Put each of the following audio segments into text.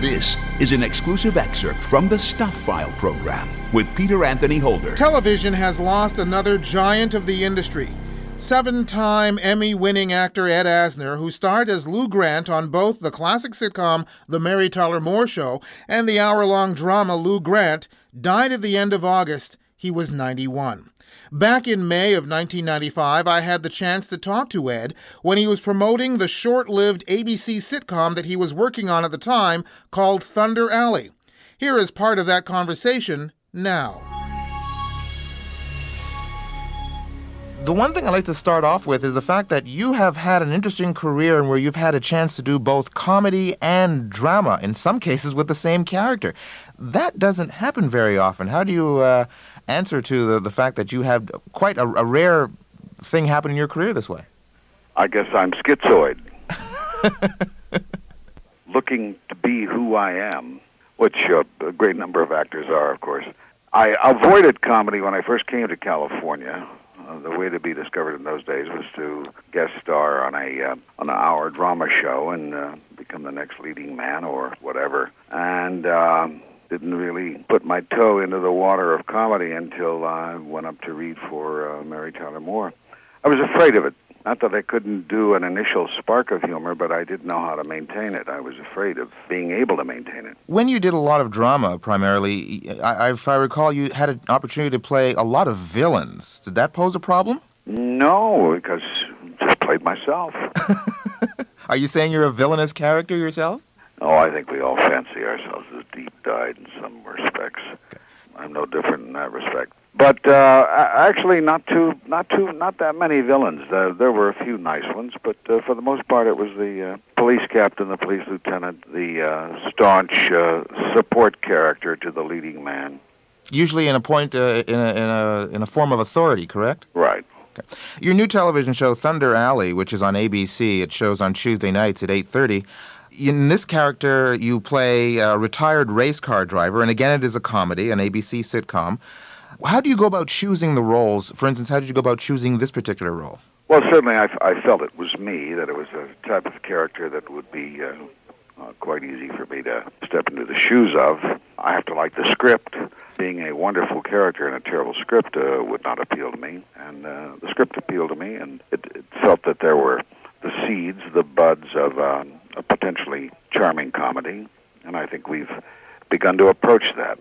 This is an exclusive excerpt from the Stuph File Program with Peter Anthony Holder. Television has lost another giant of the industry. 7-time Emmy-winning actor Ed Asner, who starred as Lou Grant on both the classic sitcom The Mary Tyler Moore Show and the hour-long drama Lou Grant, died at the end of August. He was 91. Back in May of 1995, I had the chance to talk to Ed when he was promoting the short-lived ABC sitcom that he was working on at the time called Thunder Alley. Here is part of that conversation now. The one thing I'd like to start off with is the fact that you have had an interesting career and where you've had a chance to do both comedy and drama, in some cases with the same character. That doesn't happen very often. How do you answer to the fact that you have quite a rare thing happen in your career this way? I guess I'm schizoid. Looking to be who I am, which a great number of actors are, of course. I avoided comedy when I first came to California. The way to be discovered in those days was to guest star on an hour drama show and become the next leading man or whatever. And didn't really put my toe into the water of comedy until I went up to read for Mary Tyler Moore. I was afraid of it. Not that I couldn't do an initial spark of humor, but I didn't know how to maintain it. I was afraid of being able to maintain it. When you did a lot of drama, primarily, if I recall, you had an opportunity to play a lot of villains. Did that pose a problem? No, because I just played myself. Are you saying you're a villainous character yourself? Oh, I think we all fancy ourselves as deep-dyed in some respects. Okay. I'm no different in that respect. But actually, not that many villains. There were a few nice ones, but for the most part, it was the police captain, the police lieutenant, the staunch support character to the leading man. Usually in a point in a form of authority, correct? Right. Okay. Your new television show, Thunder Alley, which is on ABC, it shows on Tuesday nights at 8:30. In this character, you play a retired race car driver, and again, it is a comedy, an ABC sitcom. How do you go about choosing the roles? For instance, how did you go about choosing this particular role? Well, certainly I felt it was me, that it was a type of character that would be quite easy for me to step into the shoes of. I have to like the script. Being a wonderful character in a terrible script would not appeal to me, and the script appealed to me, and it felt that there were the seeds, the buds of a potentially charming comedy, and I think we've begun to approach that.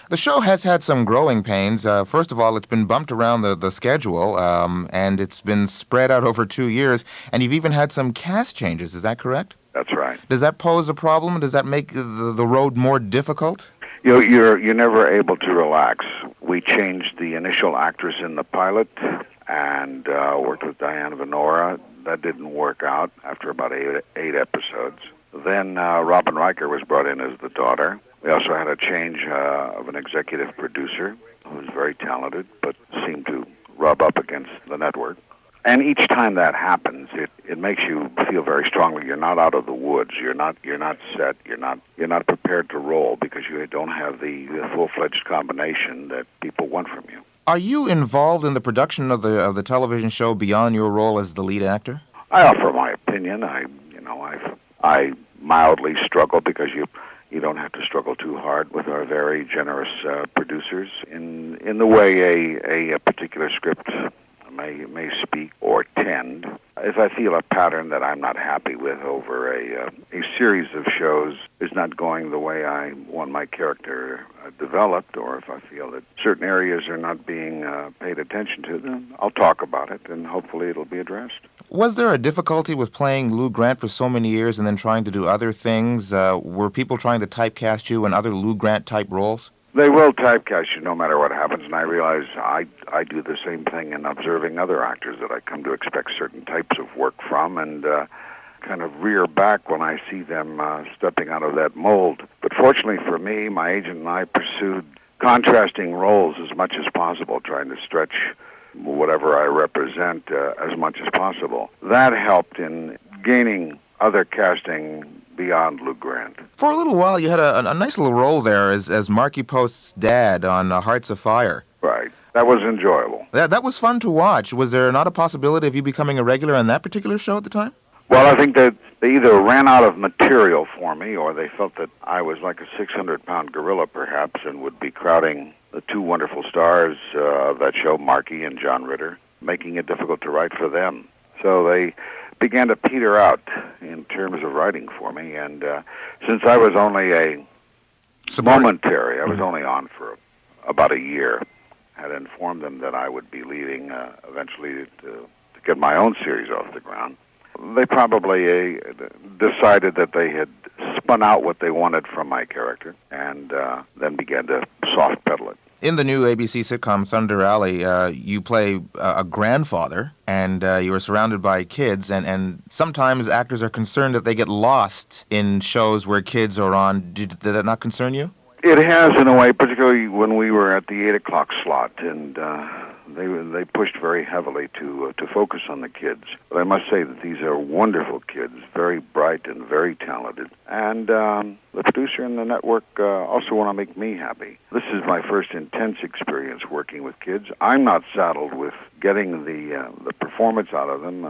The show has had some growing pains. First of all, it's been bumped around the schedule, and it's been spread out over 2 years, and you've even had some cast changes. Is that correct? That's right. Does that pose a problem? Does that make the road more difficult? You're never able to relax. We changed the initial actress in the pilot and worked with Diane Venora. That didn't work out after about eight episodes. Then Robin Riker was brought in as the daughter. We also had a change of an executive producer who was very talented but seemed to rub up against the network. And each time that happens, it makes you feel very strongly you're not out of the woods. You're not set. You're not prepared to roll because you don't have the full-fledged combination that people want from you. Are you involved in the production of the television show beyond your role as the lead actor? I offer my opinion. I mildly struggle because you don't have to struggle too hard with our very generous producers in the way a particular script may speak or tend. If I feel a pattern that I'm not happy with over a series of shows is not going the way I want my character developed, or if I feel that certain areas are not being paid attention to, then I'll talk about it, and hopefully it'll be addressed. Was there a difficulty with playing Lou Grant for so many years and then trying to do other things? Were people trying to typecast you in other Lou Grant-type roles? They will typecast you no matter what happens, and I realize I do the same thing in observing other actors that I come to expect certain types of work from, and kind of rear back when I see them stepping out of that mold. But fortunately for me, my agent and I pursued contrasting roles as much as possible, trying to stretch whatever I represent as much as possible. That helped in gaining other casting beyond Lou Grant. For a little while, you had a nice little role there as Marky Post's dad on Hearts of Fire. Right. That was enjoyable. That was fun to watch. Was there not a possibility of you becoming a regular on that particular show at the time? Well, I think that they either ran out of material for me, or they felt that I was like a 600-pound gorilla, perhaps, and would be crowding the two wonderful stars of that show, Marky and John Ritter, making it difficult to write for them. So they began to peter out in terms of writing for me, and since I was only a momentary, I was only on for about a year, had informed them that I would be leaving eventually to get my own series off the ground. They probably decided that they had spun out what they wanted from my character, and then began to soft pedal it. In the new ABC sitcom Thunder Alley, you play a grandfather, and you are surrounded by kids, and sometimes actors are concerned that they get lost in shows where kids are on. Did that not concern you? It has, in a way, particularly when we were at the 8 o'clock slot, and they pushed very heavily to focus on the kids. But I must say that these are wonderful kids, very bright and very talented. And the producer and the network also want to make me happy. This is my first intense experience working with kids. I'm not saddled with getting the performance out of them.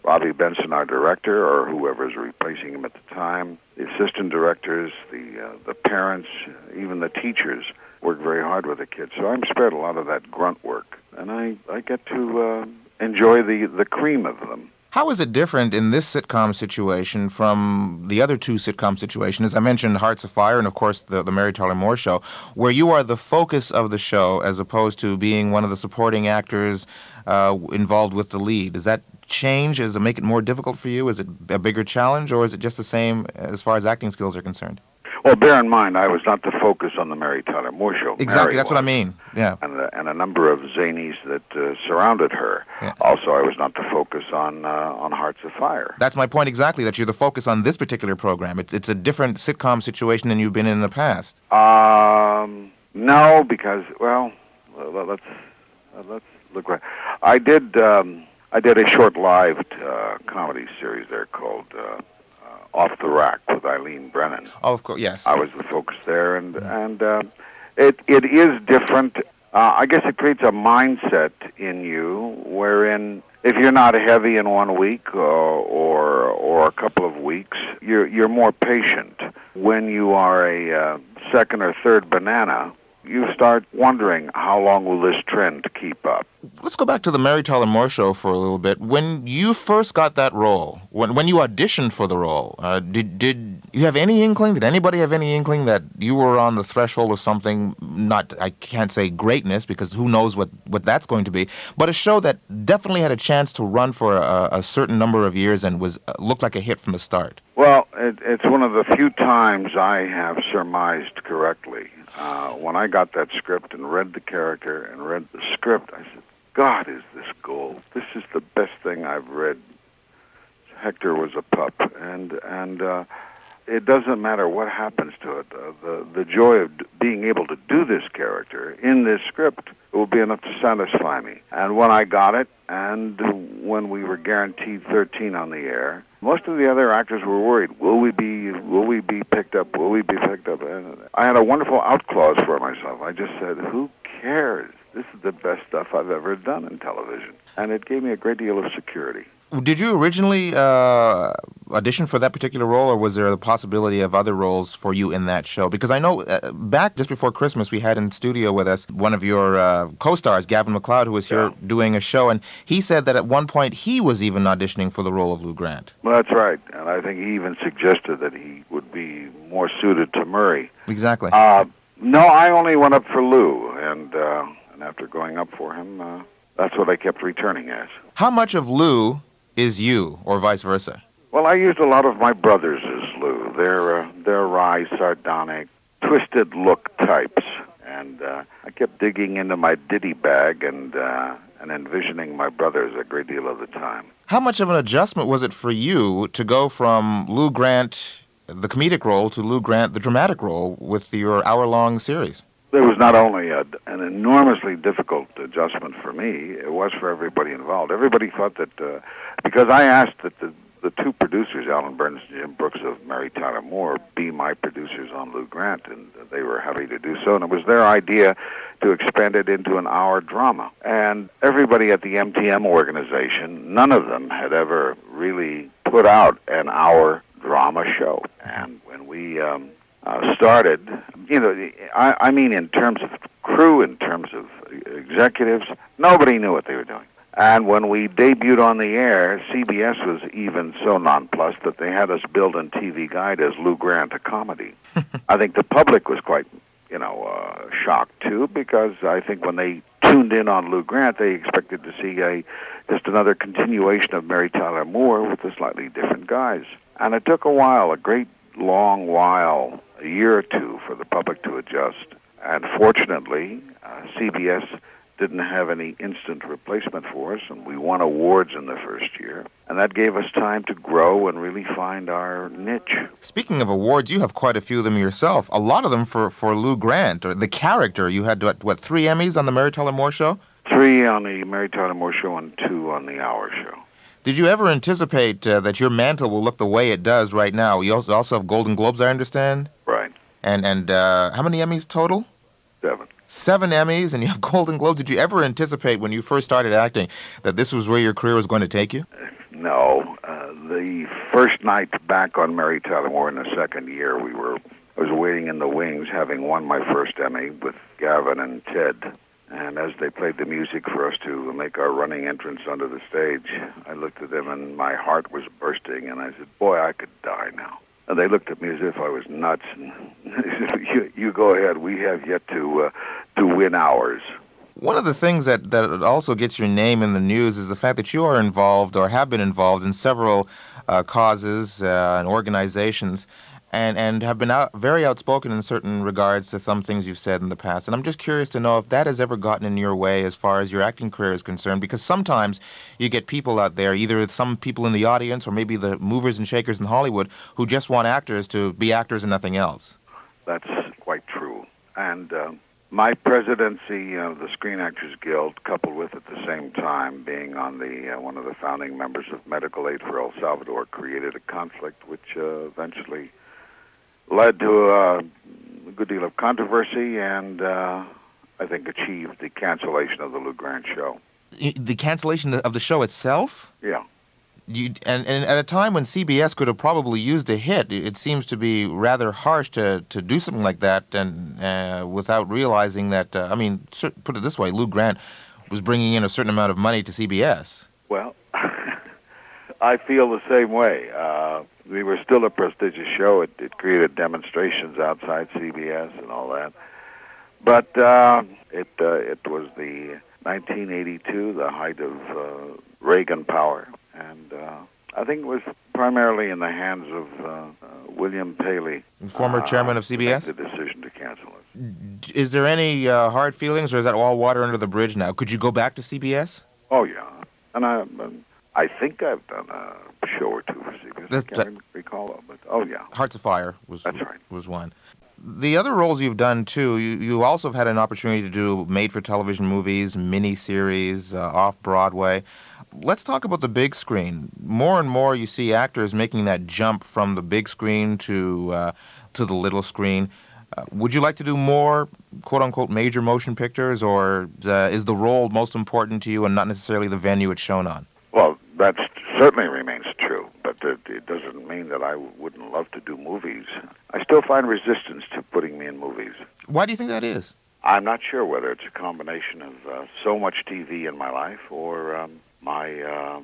Robbie Benson, our director, or whoever's replacing him at the time, the assistant directors, the parents, even the teachers work very hard with the kids. So I'm spared a lot of that grunt work, and I get to enjoy the cream of them. How is it different in this sitcom situation from the other two sitcom situations? As I mentioned, Hearts of Fire and, of course, the Mary Tyler Moore Show, where you are the focus of the show as opposed to being one of the supporting actors involved with the lead. Does that change? Does it make it more difficult for you? Is it a bigger challenge, or is it just the same as far as acting skills are concerned? Well, bear in mind, I was not the focus on the Mary Tyler Moore Show. Exactly, Mary that's was. What I mean, yeah. And a number of zanies that surrounded her. Yeah. Also, I was not the focus on Hearts of Fire. That's my point exactly, that you're the focus on this particular program. It's a different sitcom situation than you've been in the past. No, because, well, let's look right. I did a short lived comedy series there called Off the Rack with Eileen Brennan. Oh, of course, yes. I was the focus there, and it is different. I guess it creates a mindset in you wherein if you're not heavy in 1 week or a couple of weeks, you're more patient. When you are a second or third banana, you start wondering how long will this trend keep up. Let's go back to the Mary Tyler Moore Show for a little bit. When you first got that role, when you auditioned for the role, did you have any inkling? Did anybody have any inkling that you were on the threshold of something, not, I can't say greatness, because who knows what that's going to be, but a show that definitely had a chance to run for a certain number of years and looked like a hit from the start? Well, it's one of the few times I have surmised correctly. When I got that script and read the character and read the script, I said, God, is this gold? This is the best thing I've read. Hector was a pup, and it doesn't matter what happens to it. The joy of being able to do this character in this script will be enough to satisfy me. And when I got it, and when we were guaranteed 13 on the air, most of the other actors were worried. Will we be picked up? Will we be picked up? And I had a wonderful out clause for myself. I just said, who cares? This is the best stuff I've ever done in television. And it gave me a great deal of security. Did you originally audition for that particular role, or was there the possibility of other roles for you in that show? Because I know back just before Christmas, we had in studio with us one of your co-stars, Gavin MacLeod, who was here doing a show, and he said that at one point he was even auditioning for the role of Lou Grant. Well, that's right, and I think he even suggested that he would be more suited to Murray. Exactly. No, I only went up for Lou, and after going up for him, that's what I kept returning as. How much of Lou is you, or vice versa? Well, I used a lot of my brothers as Lou. They're wry, sardonic, twisted look types, and I kept digging into my ditty bag and envisioning my brothers a great deal of the time. How much of an adjustment was it for you to go from Lou Grant, the comedic role, to Lou Grant, the dramatic role, with your hour-long series? There was not only an enormously difficult adjustment for me, it was for everybody involved. Everybody thought that, because I asked that the two producers, Alan Burns and Jim Brooks of Mary Tyler Moore, be my producers on Lou Grant, and they were happy to do so, and it was their idea to expand it into an hour drama. And everybody at the MTM organization, none of them had ever really put put out an hour drama show. And when we started, I mean in terms of crew, in terms of executives, nobody knew what they were doing. And when we debuted on the air, CBS was even so nonplussed that they had us billed in TV Guide as Lou Grant, a comedy. I think the public was quite, shocked too, because I think when they tuned in on Lou Grant, they expected to see just another continuation of Mary Tyler Moore with the slightly different guys. And it took a while, a great long while, a year or two, for the public to adjust. And fortunately, CBS didn't have any instant replacement for us, and we won awards in the first year. And that gave us time to grow and really find our niche. Speaking of awards, you have quite a few of them yourself. A lot of them for Lou Grant, or the character. You had, 3 Emmys on the Mary Tyler Moore Show? 3 on the Mary Tyler Moore Show and 2 on the Hour Show. Did you ever anticipate that your mantle will look the way it does right now? You also have Golden Globes, I understand? Right. And how many Emmys total? 7. 7 Emmys, and you have Golden Globes. Did you ever anticipate when you first started acting that this was where your career was going to take you? No. The first night back on Mary Tyler Moore in the second year, I was waiting in the wings, having won my first Emmy with Gavin and Ted. And as they played the music for us to make our running entrance onto the stage, I looked at them and my heart was bursting, and I said, boy, I could die now. And they looked at me as if I was nuts, and they said, you go ahead, we have yet to win ours. One of the things that also gets your name in the news is the fact that you are involved, or have been involved, in several causes and organizations, and have been very outspoken in certain regards to some things you've said in the past. And I'm just curious to know if that has ever gotten in your way as far as your acting career is concerned, because sometimes you get people out there, either some people in the audience or maybe the movers and shakers in Hollywood, who just want actors to be actors and nothing else. That's quite true. And my presidency of the Screen Actors Guild, coupled with at the same time being on the one of the founding members of Medical Aid for El Salvador, created a conflict which eventually led to a good deal of controversy and I think achieved the cancellation of the Lou Grant show. The cancellation of the show itself? Yeah. And at a time when CBS could have probably used a hit, it seems to be rather harsh to do something like that, and without realizing that, put it this way, Lou Grant was bringing in a certain amount of money to CBS. Well, I feel the same way. We were still a prestigious show. It created demonstrations outside CBS and all that. But it was the 1982, the height of Reagan power. And I think it was primarily in the hands of William Paley, former chairman of CBS, to make the decision to cancel it. Is there any hard feelings, or is that all water under the bridge now? Could you go back to CBS? Oh, yeah. And I think I've done a show or two for CBS. I can't recall, but yeah. Hearts of Fire That's right. was one. The other roles you've done, too, you also have had an opportunity to do made-for-television movies, miniseries, off-Broadway. Let's talk about the big screen. More and more you see actors making that jump from the big screen to the little screen. Would you like to do more, quote-unquote, major motion pictures, or is the role most important to you and not necessarily the venue it's shown on? Well, that certainly remains true, but it doesn't mean that I wouldn't love to do movies. I still find resistance to putting me in movies. Why do you think that is? I'm not sure whether it's a combination of so much TV in my life or my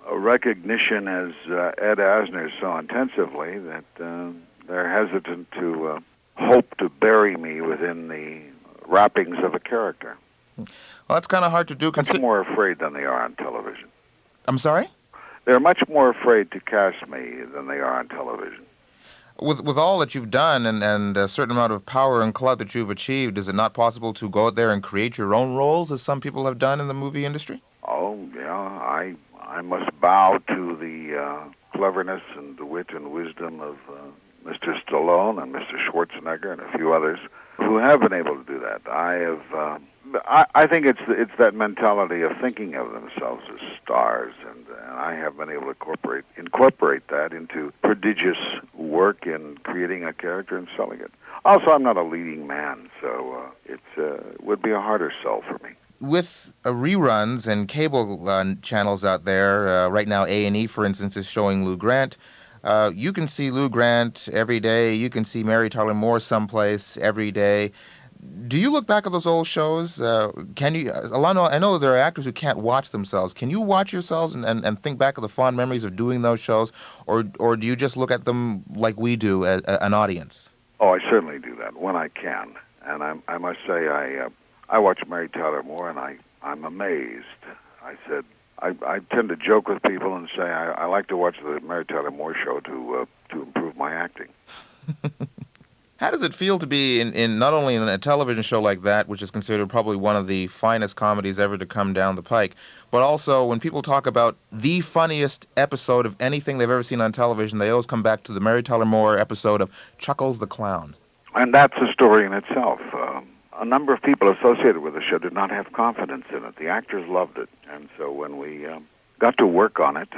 recognition as Ed Asner so intensively that they're hesitant to hope to bury me within the wrappings of a character. Well, that's kind of hard to do. Much more afraid than they are on television. I'm sorry? They're much more afraid to cast me than they are on television. With all that you've done and a certain amount of power and clout that you've achieved, is it not possible to go out there and create your own roles, as some people have done in the movie industry? Oh, yeah. I must bow to the cleverness and the wit and wisdom of Mr. Stallone and Mr. Schwarzenegger and a few others who have been able to do that. I think it's that mentality of thinking of themselves as stars, and I have been able to incorporate that into prodigious work in creating a character and selling it. Also, I'm not a leading man, so it would be a harder sell for me. With reruns and cable channels out there. Right now, A&E, for instance, is showing Lou Grant. You can see Lou Grant every day. You can see Mary Tyler Moore someplace every day. Do you look back at those old shows? Can you, Alana, I know there are actors who can't watch themselves. Can you watch yourselves and think back of the fond memories of doing those shows? Or do you just look at them like we do as an audience? Oh, I certainly do that when I can. And I must say, I watch Mary Tyler Moore, and I'm amazed. I tend to joke with people and say I like to watch the Mary Tyler Moore show to improve my acting. How does it feel to be in not only in a television show like that, which is considered probably one of the finest comedies ever to come down the pike, but also when people talk about the funniest episode of anything they've ever seen on television, they always come back to the Mary Tyler Moore episode of Chuckles the Clown. And that's a story in itself. A number of people associated with the show did not have confidence in it. The actors loved it. And so when we got to work on it,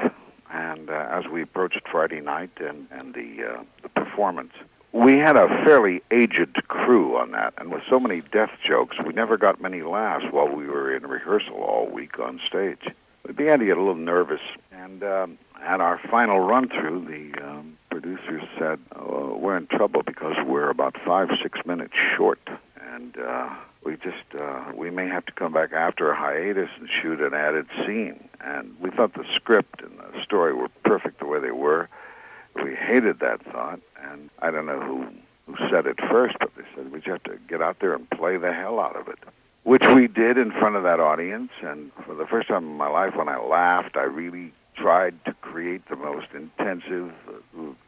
and as we approached Friday night and the performance, we had a fairly aged crew on that, and with so many death jokes, we never got many laughs while we were in rehearsal all week on stage. We began to get a little nervous, and at our final run-through, the producers said, oh, we're in trouble because we're about 5-6 minutes short, and we may have to come back after a hiatus and shoot an added scene. And we thought the script and the story were perfect the way they were. We hated that thought, and I don't know who said it first, but they said we just have to get out there and play the hell out of it, which we did in front of that audience. And for the first time in my life, when I laughed, I really tried to create the most intensive,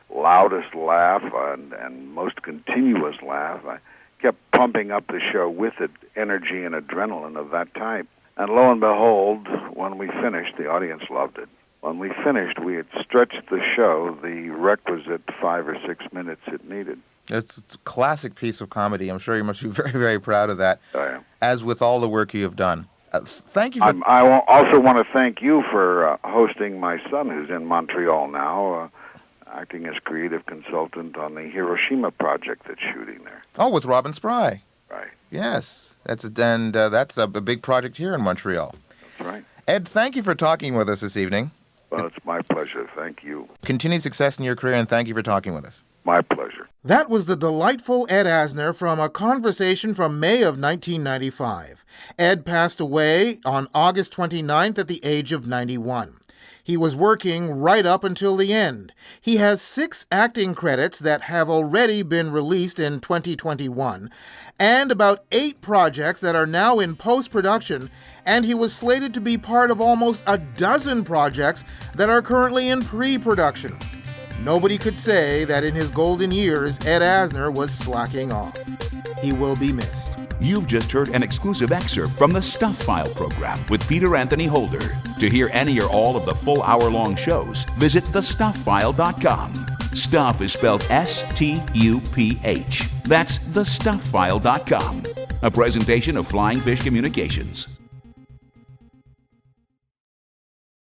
loudest laugh and most continuous laugh. I kept pumping up the show with the energy and adrenaline of that type. And lo and behold, when we finished, the audience loved it. When we finished, we had stretched the show the requisite 5 or 6 minutes it needed. It's a classic piece of comedy. I'm sure you must be very, very proud of that, I am. as with all the work you have done. Thank you for... I also want to thank you for hosting my son, who's in Montreal now, acting as creative consultant on the Hiroshima project that's shooting there. Oh, with Robin Spry. Right. Yes. That's a big project here in Montreal. That's right. Ed, thank you for talking with us this evening. Well, it's my pleasure. Thank you. Continued success in your career, and thank you for talking with us. My pleasure. That was the delightful Ed Asner from a conversation from May of 1995. Ed passed away on August 29th at the age of 91. He was working right up until the end. He has 6 acting credits that have already been released in 2021, and about 8 projects that are now in post-production, and he was slated to be part of almost a dozen projects that are currently in pre-production. Nobody could say that in his golden years, Ed Asner was slacking off. He will be missed. You've just heard an exclusive excerpt from the Stuph File Program with Peter Anthony Holder. To hear any or all of the full hour-long shows, visit thestufffile.com. Stuph is spelled S-T-U-P-H. That's thestufffile.com. A presentation of Flying Fish Communications.